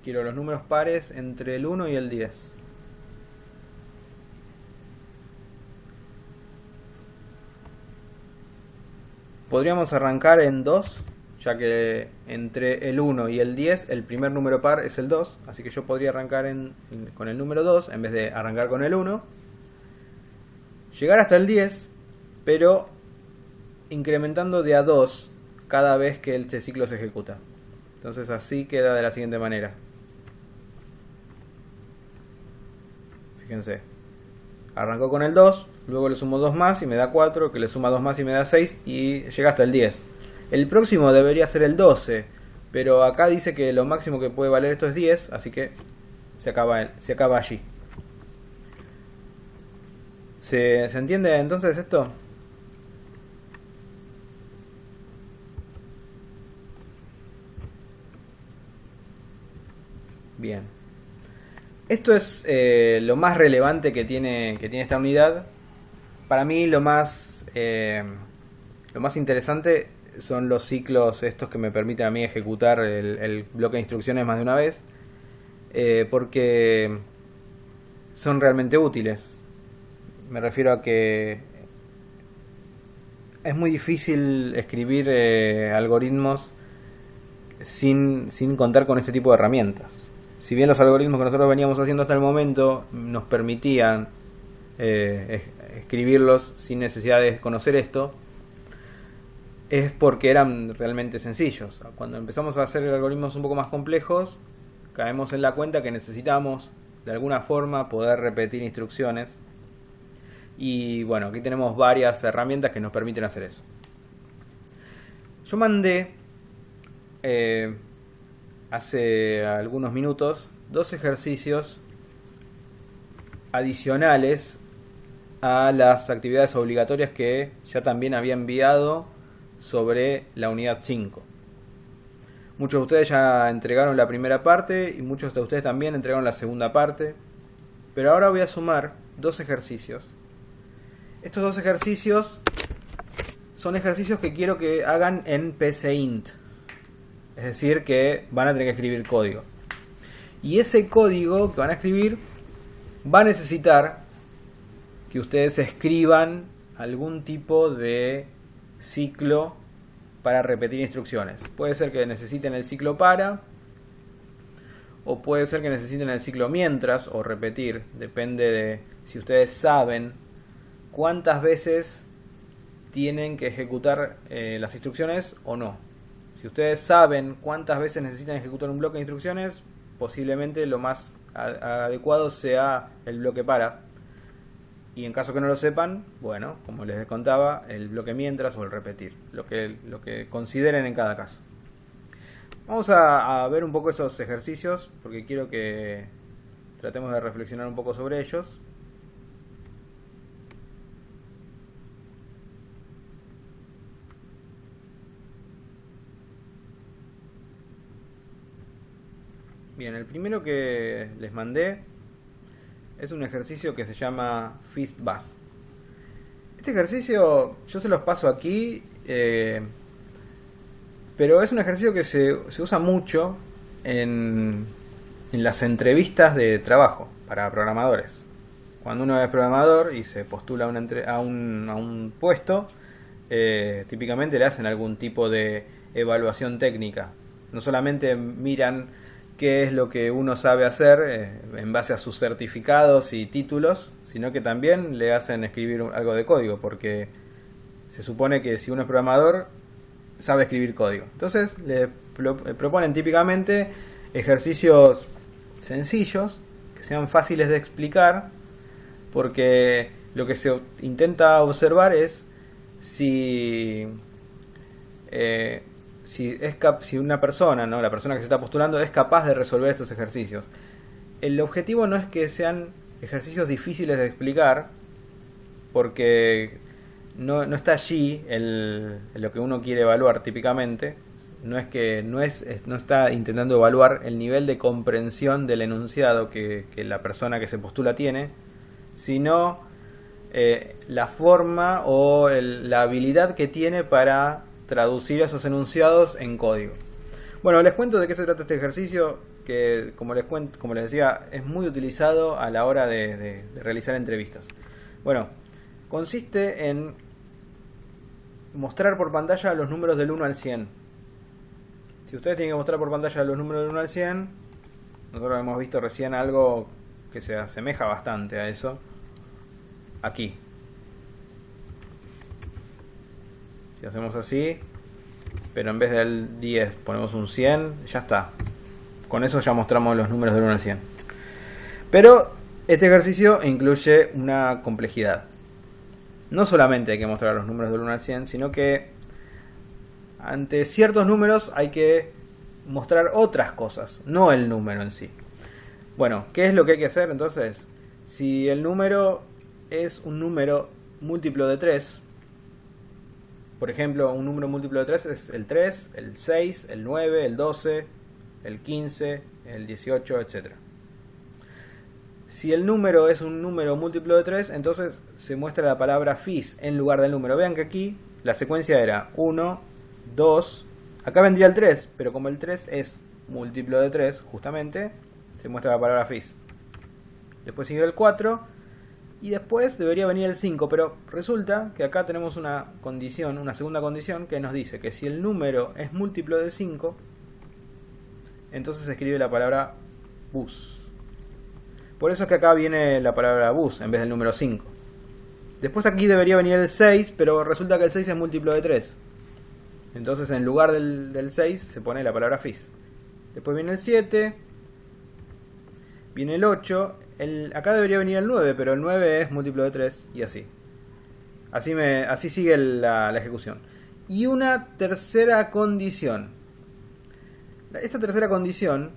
Quiero los números pares entre el 1 y el 10. Podríamos arrancar en 2, ya que entre el 1 y el 10 el primer número par es el 2. Así que yo podría arrancar con el número 2 en vez de arrancar con el 1. Llegar hasta el 10, pero incrementando de a 2 cada vez que este ciclo se ejecuta. Entonces así queda de la siguiente manera. Fíjense, arrancó con el 2, luego le sumo 2 más y me da 4, que le suma 2 más y me da 6 y llega hasta el 10. El próximo debería ser el 12, pero acá dice que lo máximo que puede valer esto es 10, así que se acaba allí. ¿Se entiende entonces esto? Bien. Esto es lo más relevante que tiene esta unidad. Para mí lo más interesante son los ciclos estos que me permiten a mí ejecutar el bloque de instrucciones más de una vez, porque son realmente útiles. Me refiero a que es muy difícil escribir algoritmos sin contar con este tipo de herramientas. Si bien los algoritmos que nosotros veníamos haciendo hasta el momento nos permitían escribirlos sin necesidad de conocer esto, es porque eran realmente sencillos. Cuando empezamos a hacer algoritmos un poco más complejos, caemos en la cuenta que necesitamos de alguna forma poder repetir instrucciones. Y bueno, aquí tenemos varias herramientas que nos permiten hacer eso. Yo mandé hace algunos minutos 2 ejercicios adicionales a las actividades obligatorias que ya también había enviado sobre la unidad 5. Muchos de ustedes ya entregaron la primera parte y muchos de ustedes también entregaron la segunda parte, pero ahora voy a sumar 2 ejercicios. Estos 2 ejercicios son ejercicios que quiero que hagan en PCInt. Es decir, que van a tener que escribir código. Y ese código que van a escribir va a necesitar que ustedes escriban algún tipo de ciclo para repetir instrucciones. Puede ser que necesiten el ciclo para, o puede ser que necesiten el ciclo mientras o repetir. Depende de si ustedes saben cuántas veces tienen que ejecutar las instrucciones o no. Si ustedes saben cuántas veces necesitan ejecutar un bloque de instrucciones, posiblemente lo más adecuado sea el bloque para. Y en caso que no lo sepan, bueno, como les contaba, el bloque mientras o el repetir, lo que consideren en cada caso. Vamos a ver un poco esos ejercicios, porque quiero que tratemos de reflexionar un poco sobre ellos. Bien, el primero que les mandé es un ejercicio que se llama Fist Buzz. Este ejercicio yo se los paso aquí, pero es un ejercicio que se usa mucho en las entrevistas de trabajo para programadores. Cuando uno es programador y se postula a un puesto, típicamente le hacen algún tipo de evaluación técnica. No solamente miran qué es lo que uno sabe hacer en base a sus certificados y títulos, sino que también le hacen escribir algo de código, porque se supone que si uno es programador sabe escribir código. Entonces le proponen típicamente ejercicios sencillos, que sean fáciles de explicar, porque lo que se intenta observar es si una persona, ¿no? La persona que se está postulando es capaz de resolver estos ejercicios. El objetivo no es que sean ejercicios difíciles de explicar, porque no está allí lo que uno quiere evaluar típicamente. No está intentando evaluar el nivel de comprensión del enunciado que la persona que se postula tiene, sino la forma o la habilidad que tiene para traducir esos enunciados en código. Bueno, les cuento de qué se trata este ejercicio, que como les decía, es muy utilizado a la hora de realizar entrevistas. Bueno, consiste en mostrar por pantalla los números del 1 al 100. Si ustedes tienen que mostrar por pantalla los números del 1 al 100, nosotros hemos visto recién algo que se asemeja bastante a eso. Aquí. Si hacemos así, pero en vez del 10 ponemos un 100, ya está. Con eso ya mostramos los números del 1 al 100. Pero este ejercicio incluye una complejidad. No solamente hay que mostrar los números del 1 al 100, sino que ante ciertos números hay que mostrar otras cosas, no el número en sí. Bueno, ¿qué es lo que hay que hacer entonces? Si el número es un número múltiplo de 3, por ejemplo, un número múltiplo de 3 es el 3, el 6, el 9, el 12, el 15, el 18, etc. Si el número es un número múltiplo de 3, entonces se muestra la palabra fis en lugar del número. Vean que aquí la secuencia era 1, 2, acá vendría el 3, pero como el 3 es múltiplo de 3, justamente, se muestra la palabra fis. Después sigue el 4 y después debería venir el 5, pero resulta que acá tenemos una condición, una segunda condición que nos dice que si el número es múltiplo de 5, entonces se escribe la palabra bus. Por eso es que acá viene la palabra bus en vez del número 5. Después aquí debería venir el 6, pero resulta que el 6 es múltiplo de 3. Entonces en lugar del 6 se pone la palabra fis. Después viene el 7, viene el 8, acá debería venir el 9, pero el 9 es múltiplo de 3 y así. Así sigue la ejecución. Y una tercera condición. Esta tercera condición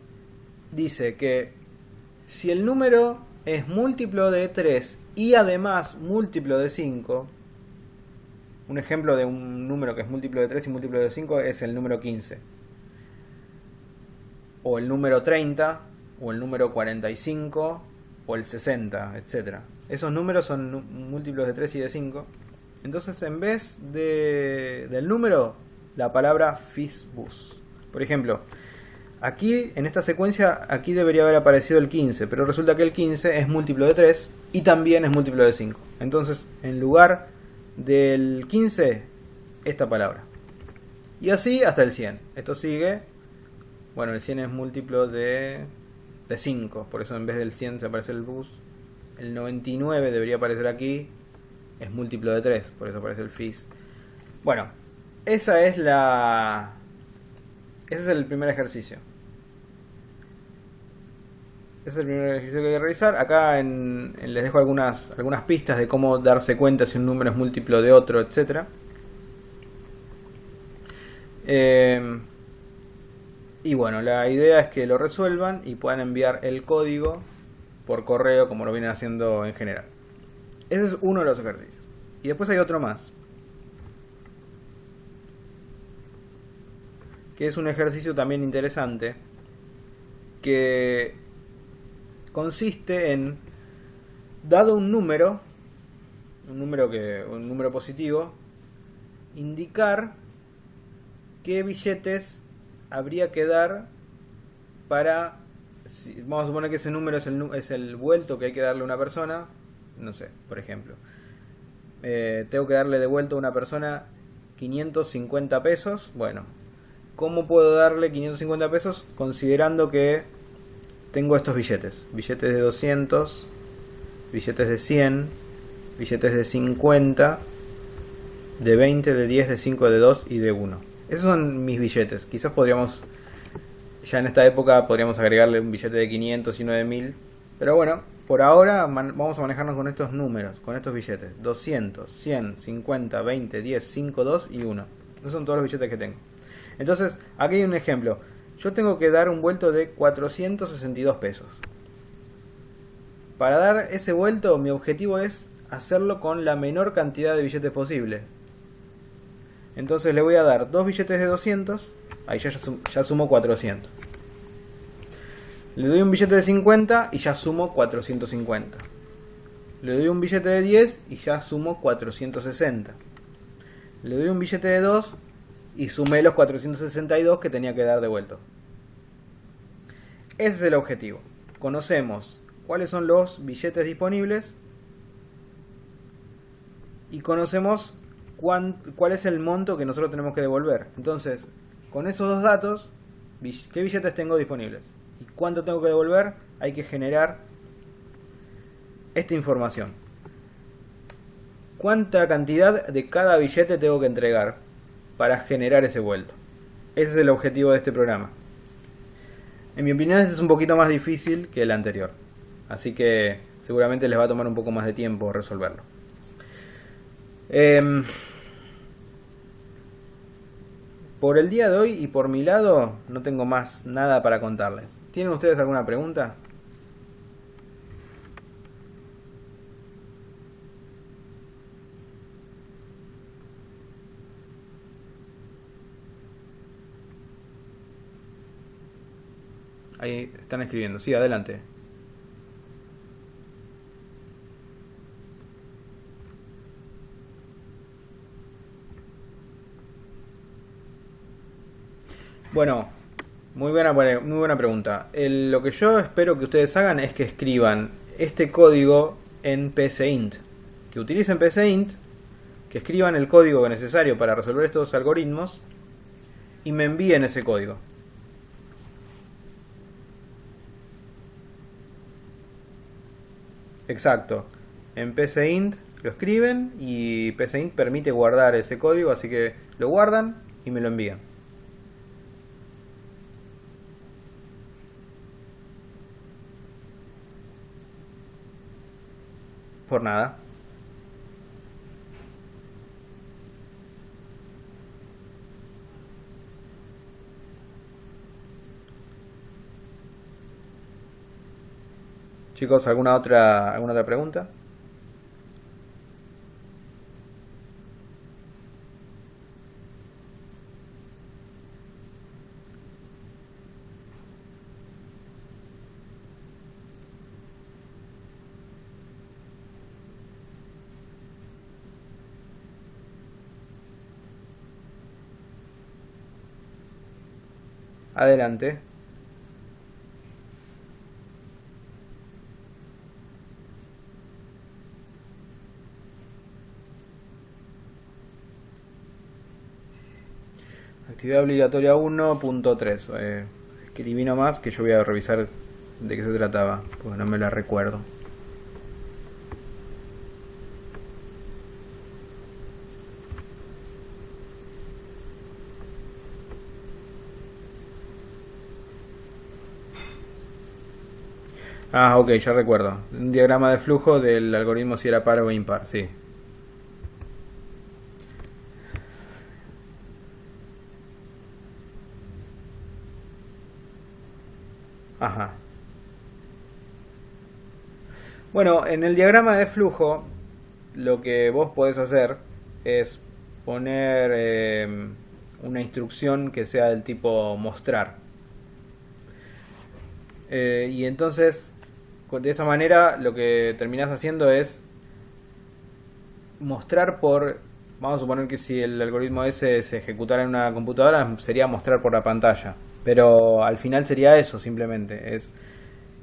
dice que si el número es múltiplo de 3 y además múltiplo de 5, un ejemplo de un número que es múltiplo de 3 y múltiplo de 5 es el número 15, o el número 30, o el número 45, o el 60, etc. Esos números son múltiplos de 3 y de 5. Entonces en vez del número, la palabra fisbus. Por ejemplo, aquí, en esta secuencia, aquí debería haber aparecido el 15, pero resulta que el 15 es múltiplo de 3 y también es múltiplo de 5. Entonces, en lugar del 15, esta palabra. Y así hasta el 100. Esto sigue. Bueno, el 100 es múltiplo de 5, por eso en vez del 100 se aparece el bus. El 99 debería aparecer aquí, es múltiplo de 3, por eso aparece el fis. Bueno, ese es el primer ejercicio. Ese es el primer ejercicio que hay que realizar. Acá les dejo algunas pistas de cómo darse cuenta si un número es múltiplo de otro, etc. Y bueno, la idea es que lo resuelvan y puedan enviar el código por correo como lo vienen haciendo en general. Ese es uno de los ejercicios. Y después hay otro más, que es un ejercicio también interesante, que consiste en, dado un número positivo, indicar qué billetes habría que dar para, vamos a suponer que ese número es el vuelto que hay que darle a una persona, no sé, por ejemplo, tengo que darle de vuelto a una persona 550 pesos, bueno, ¿cómo puedo darle 550 pesos considerando que tengo estos billetes de 200, billetes de 100, billetes de 50, de 20, de 10, de 5, de 2 y de 1? Esos son mis billetes. Quizás ya en esta época podríamos agregarle un billete de 500 y uno de 1000. Pero bueno, por ahora vamos a manejarnos con estos números, con estos billetes. 200, 100, 50, 20, 10, 5, 2 y 1. Esos son todos los billetes que tengo. Entonces, aquí hay un ejemplo. Yo tengo que dar un vuelto de 462 pesos. Para dar ese vuelto, mi objetivo es hacerlo con la menor cantidad de billetes posible. Entonces le voy a dar dos billetes de 200, ahí ya sumo 400. Le doy un billete de 50 y ya sumo 450. Le doy un billete de 10 y ya sumo 460. Le doy un billete de 2 y sumé los 462 que tenía que dar de vuelto. Ese es el objetivo. Conocemos cuáles son los billetes disponibles y conocemos cuál es el monto que nosotros tenemos que devolver. Entonces, con esos dos datos, ¿qué billetes tengo disponibles? ¿Y cuánto tengo que devolver? Hay que generar esta información. ¿Cuánta cantidad de cada billete tengo que entregar para generar ese vuelto? Ese es el objetivo de este programa. En mi opinión, ese es un poquito más difícil que el anterior. Así que seguramente les va a tomar un poco más de tiempo resolverlo. Por el día de hoy y por mi lado no tengo más nada para contarles. ¿Tienen ustedes alguna pregunta? Ahí están escribiendo. Sí, adelante. Bueno, muy buena pregunta. Lo que yo espero que ustedes hagan es que escriban este código en PCInt. Que utilicen PCInt, que escriban el código necesario para resolver estos algoritmos y me envíen ese código. Exacto. En PCInt lo escriben y PCInt permite guardar ese código, así que lo guardan y me lo envían. Por nada. Chicos, alguna otra pregunta? Adelante. Actividad obligatoria 1.3. Escribí nomás que yo voy a revisar de qué se trataba, porque no me la recuerdo. Ah, ok, ya recuerdo. Un diagrama de flujo del algoritmo si era par o impar, sí. Ajá. Bueno, en el diagrama de flujo, lo que vos podés hacer es poner una instrucción que sea del tipo mostrar. Y entonces, de esa manera, lo que terminás haciendo es mostrar por... Vamos a suponer que si el algoritmo ese se ejecutara en una computadora, sería mostrar por la pantalla. Pero al final sería eso simplemente. Es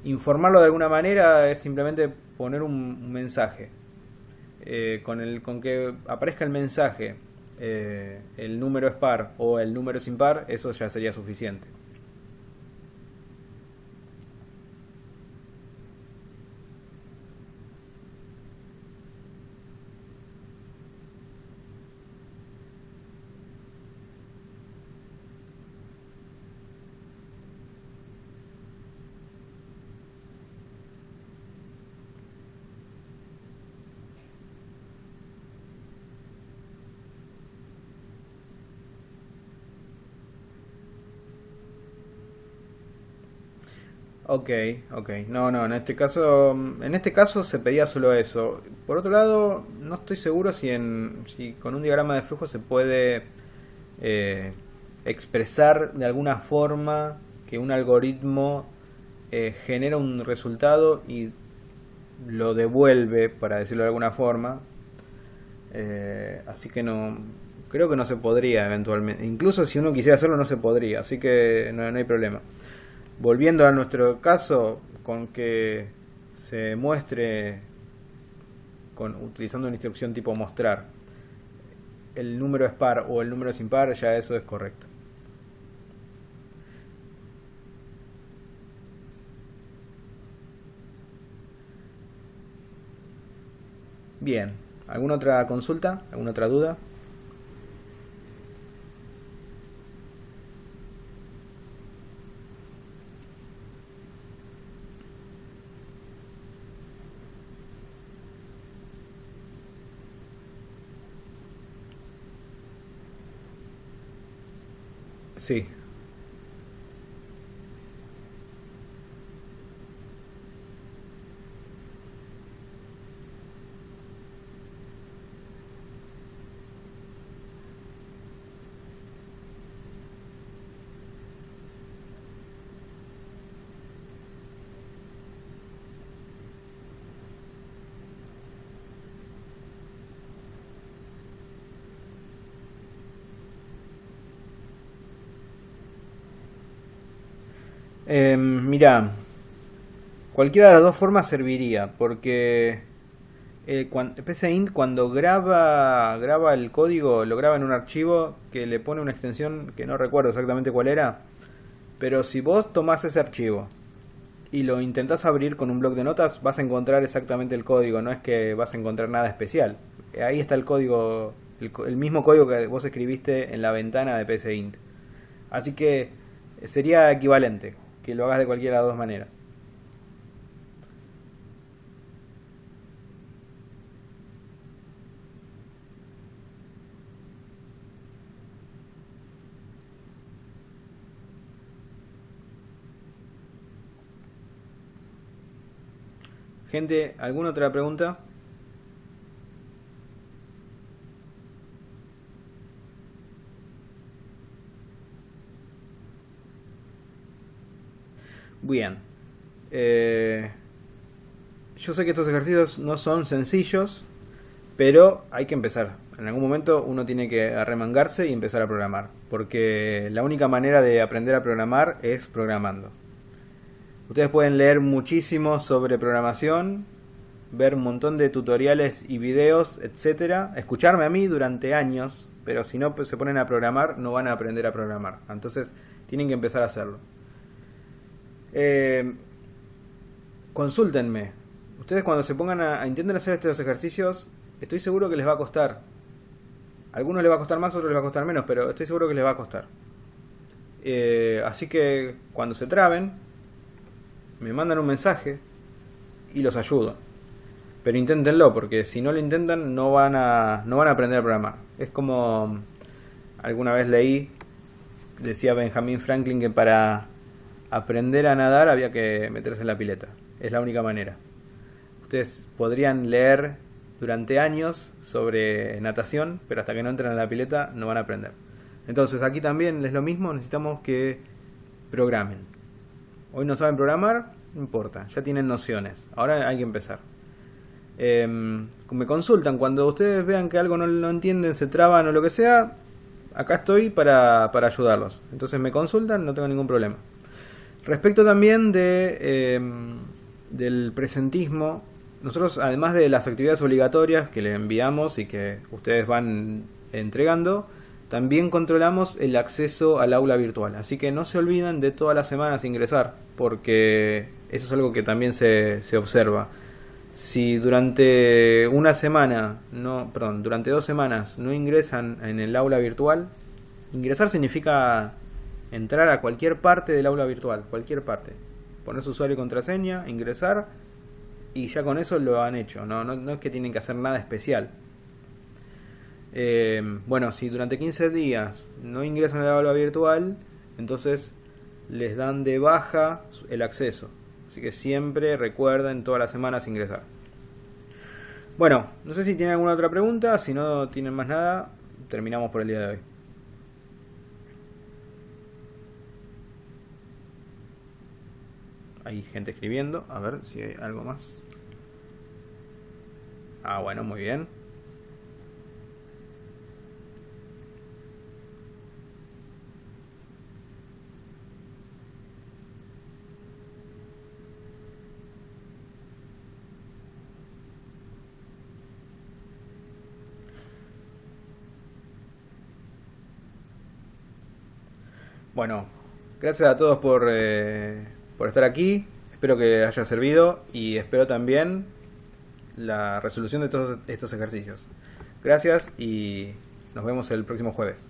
informarlo de alguna manera, es simplemente poner un mensaje. Con que aparezca el mensaje, el número es par o el número es impar, eso ya sería suficiente. Ok, ok. No, no, en este caso se pedía solo eso. Por otro lado, no estoy seguro si con un diagrama de flujo se puede eh, expresar de alguna forma que un algoritmo genera un resultado y lo devuelve, para decirlo de alguna forma. Así que no, creo que no se podría eventualmente. Incluso si uno quisiera hacerlo no se podría, así que no hay problema. Volviendo a nuestro caso, con que se muestre utilizando una instrucción tipo mostrar el número es par o el número es impar, ya eso es correcto. Bien, ¿alguna otra consulta? ¿Alguna otra duda? Sí. Mira, cualquiera de las dos formas serviría, porque PCInt cuando graba el código, lo graba en un archivo que le pone una extensión que no recuerdo exactamente cuál era, pero si vos tomás ese archivo y lo intentás abrir con un bloc de notas, vas a encontrar exactamente el código, no es que vas a encontrar nada especial. Ahí está el código, el mismo código que vos escribiste en la ventana de PCInt. Así que sería equivalente, que lo hagas de cualquiera de las dos maneras. Gente, ¿alguna otra pregunta? Bien. Eh, yo sé que estos ejercicios no son sencillos, pero hay que empezar. En algún momento uno tiene que arremangarse y empezar a programar, porque la única manera de aprender a programar es programando. Ustedes pueden leer muchísimo sobre programación, ver un montón de tutoriales y videos, etcétera, escucharme a mí durante años, pero si no se ponen a programar no van a aprender a programar. Entonces tienen que empezar a hacerlo. Eh, Consúltenme. Ustedes cuando se pongan a intenten hacer estos ejercicios, estoy seguro que les va a costar. A algunos les va a costar más, a otros les va a costar menos, pero estoy seguro que les va a costar. Así que cuando se traben, me mandan un mensaje y los ayudo. Pero inténtenlo, porque si no lo intentan no van a aprender a programar. Es como alguna vez leí, decía Benjamin Franklin que para aprender a nadar había que meterse en la pileta. Es la única manera. Ustedes podrían leer durante años sobre natación, pero hasta que no entren en la pileta no van a aprender. Entonces aquí también es lo mismo, necesitamos que programen. Hoy no saben programar, no importa, ya tienen nociones. Ahora hay que empezar. Me consultan, cuando ustedes vean que algo no entienden, se traban o lo que sea, acá estoy para ayudarlos. Entonces me consultan, no tengo ningún problema. Respecto también del presentismo, nosotros además de las actividades obligatorias que les enviamos y que ustedes van entregando, también controlamos el acceso al aula virtual. Así que no se olviden de todas las semanas ingresar, porque eso es algo que también se observa. Si durante una semana, durante 2 semanas no ingresan en el aula virtual, ingresar significa entrar a cualquier parte del aula virtual, cualquier parte. Poner su usuario y contraseña, ingresar y ya con eso lo han hecho. No es que tienen que hacer nada especial. Bueno, si durante 15 días no ingresan al aula virtual, entonces les dan de baja el acceso. Así que siempre recuerden todas las semanas ingresar. Bueno, no sé si tienen alguna otra pregunta. Si no tienen más nada, terminamos por el día de hoy. Hay gente escribiendo. A ver si hay algo más. Ah, bueno, muy bien. Bueno, gracias a todos por estar aquí. Espero que haya servido y espero también la resolución de todos estos ejercicios. Gracias y nos vemos el próximo jueves.